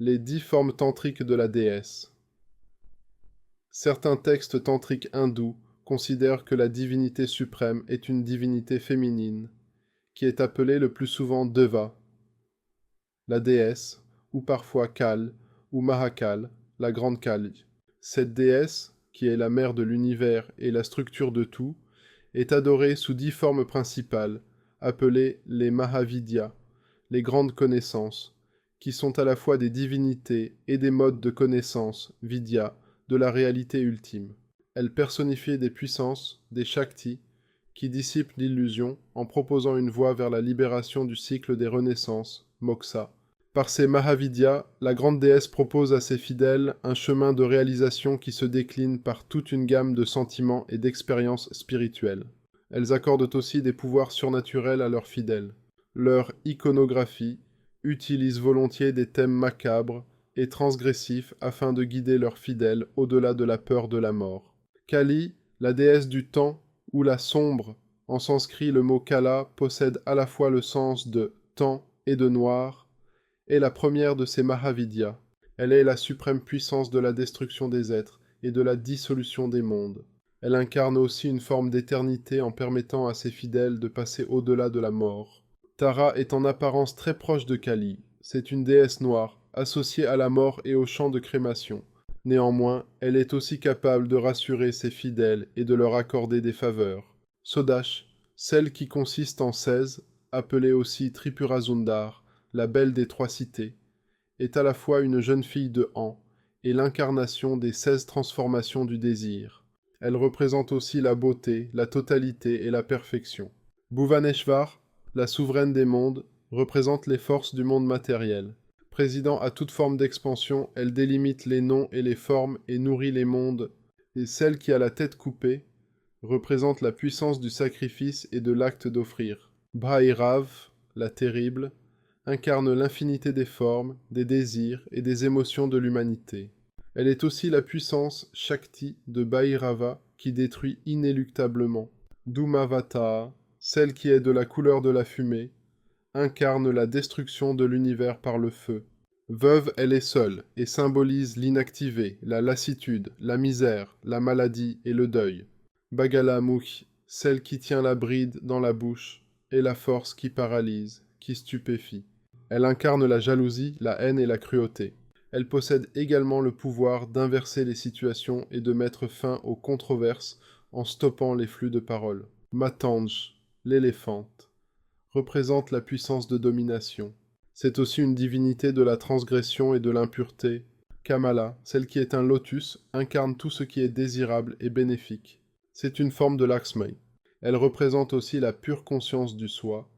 Les 10 formes tantriques de la déesse. Certains textes tantriques hindous considèrent que la divinité suprême est une divinité féminine, qui est appelée le plus souvent Deva, la déesse, ou parfois Kal, ou Mahakal, la grande Kali. Cette déesse, qui est la mère de l'univers et la structure de tout, est adorée sous 10 formes principales, appelées les Mahavidyas, les grandes connaissances, qui sont à la fois des divinités et des modes de connaissance, vidya, de la réalité ultime. Elle personnifie des puissances, des shaktis, qui dissipent l'illusion en proposant une voie vers la libération du cycle des renaissances, moksha. Par ces Mahavidyas, la grande déesse propose à ses fidèles un chemin de réalisation qui se décline par toute une gamme de sentiments et d'expériences spirituelles. Elles accordent aussi des pouvoirs surnaturels à leurs fidèles. Leur iconographie utilise volontiers des thèmes macabres et transgressifs afin de guider leurs fidèles au-delà de la peur de la mort. Kali, la déesse du temps, ou la sombre, en sanskrit le mot Kala possède à la fois le sens de temps et de noir, est la première de ces Mahavidyas. Elle est la suprême puissance de la destruction des êtres et de la dissolution des mondes. Elle incarne aussi une forme d'éternité en permettant à ses fidèles de passer au-delà de la mort. Tara est en apparence très proche de Kali. C'est une déesse noire, associée à la mort et au champ de crémation. Néanmoins, elle est aussi capable de rassurer ses fidèles et de leur accorder des faveurs. Sodash, celle qui consiste en 16, appelée aussi Tripurazundar, la belle des 3 cités, est à la fois une jeune fille de Han et l'incarnation des 16 transformations du désir. Elle représente aussi la beauté, la totalité et la perfection. Bhuvaneshvar, la souveraine des mondes, représente les forces du monde matériel. Présidant à toute forme d'expansion, elle délimite les noms et les formes et nourrit les mondes. Et celle qui a la tête coupée représente la puissance du sacrifice et de l'acte d'offrir. Bhairav, la terrible, incarne l'infinité des formes, des désirs et des émotions de l'humanité. Elle est aussi la puissance Shakti de Bhairava qui détruit inéluctablement. Dhumavata, celle qui est de la couleur de la fumée, incarne la destruction de l'univers par le feu. Veuve, elle est seule et symbolise l'inactivé, la lassitude, la misère, la maladie et le deuil. Bagalamukhi, celle qui tient la bride dans la bouche, et la force qui paralyse, qui stupéfie. Elle incarne la jalousie, la haine et la cruauté. Elle possède également le pouvoir d'inverser les situations et de mettre fin aux controverses en stoppant les flux de paroles. Matanj, l'éléphante, représente la puissance de domination. C'est aussi une divinité de la transgression et de l'impureté. Kamala, celle qui est un lotus, incarne tout ce qui est désirable et bénéfique. C'est une forme de Lakshmi. Elle représente aussi la pure conscience du soi,